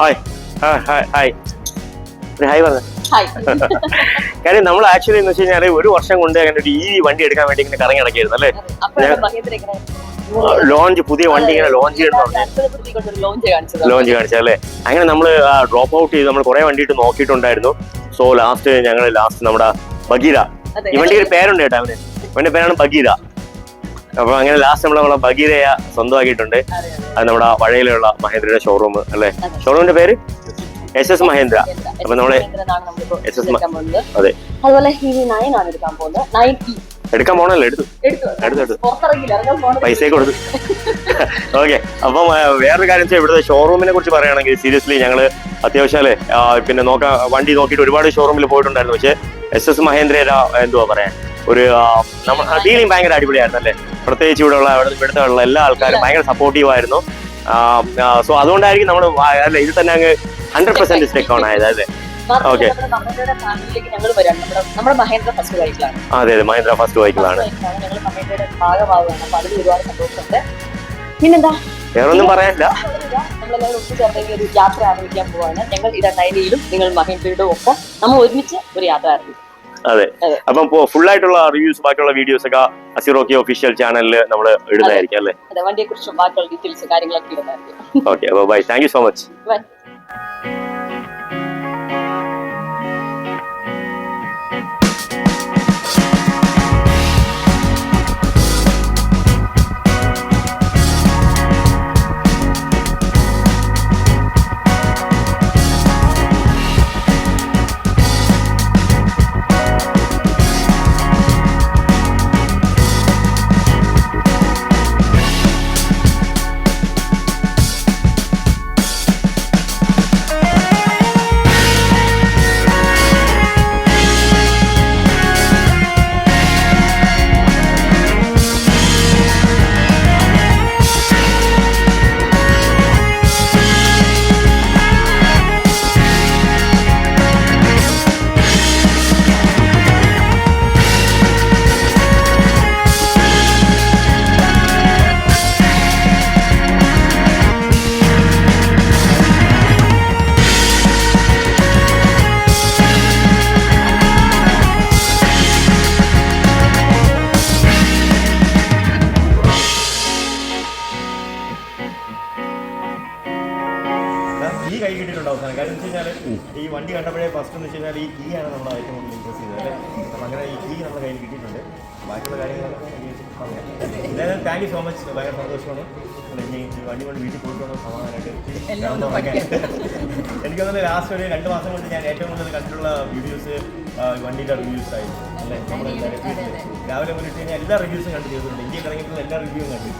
Hi hi hi hi പറഞ്ഞു. കാര്യം നമ്മൾ ആക്ച്വലി എന്ന് വെച്ച് കഴിഞ്ഞാൽ ഒരു വർഷം കൊണ്ട് അങ്ങനെ ഈ വണ്ടി എടുക്കാൻ വേണ്ടി ഇങ്ങനെ കറങ്ങി നടക്കായിരുന്നു അല്ലേ. ലോഞ്ച് പുതിയ വണ്ടി ഇങ്ങനെ ലോഞ്ച് കാണിച്ചല്ലേ. അങ്ങനെ നമ്മൾ ഡ്രോപ്പ് ഔട്ട് ചെയ്ത് നമ്മൾ കുറെ വണ്ടിയിട്ട് നോക്കിയിട്ടുണ്ടായിരുന്നു. സോ ലാസ്റ്റ് നമ്മുടെ ബഗീര, ഈ വണ്ടിയുടെ പേരുണ്ട് കേട്ടോ, അവന്റെ പേരാണ് ബഗീര. അപ്പൊ അങ്ങനെ ലാസ്റ്റ് നമ്മളെ ബഗീരയെ സ്വന്തമാക്കിയിട്ടുണ്ട്. അത് നമ്മുടെ വഴയിലുള്ള മഹേന്ദ്രയുടെ ഷോറൂം അല്ലെ. ഷോറൂമിന്റെ പേര് SS മഹേന്ദ്ര. അപ്പൊ നമ്മളെ അതെ എടുക്കാൻ പോണല്ലോ, എടുത്തു പൈസ കൊടുത്തു. ഓക്കെ. അപ്പം വേറൊരു കാര്യം വെച്ചാൽ ഇവിടുത്തെ ഷോറൂമിനെ കുറിച്ച് പറയുകയാണെങ്കിൽ സീരിയസ്ലി ഞങ്ങള് അത്യാവശ്യം അല്ലേ പിന്നെ വണ്ടി നോക്കിയിട്ട് ഒരുപാട് ഷോറൂമിൽ പോയിട്ടുണ്ടായിരുന്നു. പക്ഷെ SS മഹേന്ദ്രയുടെ എന്തുവാ പറയാ, ഒരു ഡീലിംഗ് ഭയങ്കര അടിപൊളിയായിരുന്നു അല്ലേ. പ്രത്യേകിച്ച് ഇവിടുത്തെ ഉള്ള എല്ലാ ആൾക്കാരും ഭയങ്കര സപ്പോർട്ടീവ് ആയിരുന്നു. സോ അതുകൊണ്ടായിരിക്കും നമ്മൾ അല്ലെ ഇത് തന്നെ അങ്ങ് 100% സ്റ്റെക്ക് ഓൺ ആയത് അല്ലേ. ഓക്കെ. അതെ അതെ, മഹേന്ദ്ര ഫസ്റ്റ് വെഹിക്കിളാണ്. പിന്നെന്താ, വേറൊന്നും പറയാനില്ല. ഒരു യാത്ര ആരംഭിക്കാൻ പോവാണ് ഞങ്ങൾ. ഇടനൈനയിലും നിങ്ങൾ മഹേന്ദ്രയുടെ ഒപ്പം നമ്മൾ ഒരുമിച്ച് ഒരു യാത്ര ആരംഭിക്കും. അതെ. അപ്പം ഫുൾ ആയിട്ടുള്ള റിവ്യൂസ് ബാക്കിയുള്ള വീഡിയോസ് ഒക്കെ അസിറോക്കി ഒഫീഷ്യൽ ചാനലിൽ നമ്മൾ ഇടുന്നതായിരിക്കും അല്ലേ. വണ്ടിയെ കുറിച്ചും ബാക്കിയുള്ള ഡീറ്റെയിൽസ് കാര്യങ്ങളൊക്കെ ഇടുന്നതായിരിക്കും. ഓക്കെ. അപ്പോൾ bye, thank you so much. ഈ കൈ കിട്ടിയിട്ടുണ്ടാവും സാധനം. കാര്യം എന്ന് വെച്ച് കഴിഞ്ഞാൽ ഈ വണ്ടി കണ്ടപ്പോഴേ ഫസ്റ്റ് എന്ന് വെച്ച് കഴിഞ്ഞാൽ ഈ കീ ആണ് നമ്മൾ ഏറ്റവും കൂടുതൽ ഇൻട്രസ്റ്റ് ചെയ്തത് അല്ലേ. അപ്പം അങ്ങനെ ഈ കീ നമ്മുടെ കയ്യിൽ കിട്ടിയിട്ടുണ്ട്. ബാക്കിയുള്ള കാര്യങ്ങളൊക്കെ എന്തായാലും താങ്ക് യു സോ മച്ച്. ഭയങ്കര സന്തോഷമാണ്. ഈ വണ്ടി കൊണ്ട് വീട്ടിൽ പോയിട്ടുള്ള സമാധാനമായിട്ട് എനിക്കൊന്നും ലാസ്റ്റ് ഒരു 2 മാസം കൊണ്ട് ഞാൻ ഏറ്റവും കൂടുതൽ കണ്ടിട്ടുള്ള വീഡിയോസ് വണ്ടിയുടെ റിവ്യൂസ് ആയിരുന്നു അല്ലേ. രാവിലെ മുന്നിട്ട് കഴിഞ്ഞാൽ എല്ലാ റിവ്യൂസും കണ്ടു ചെയ്തിട്ടുണ്ട്. ഇന്ത്യയിൽ ഇറങ്ങിയിട്ടുള്ള എല്ലാ റിവ്യൂവും കണ്ടു.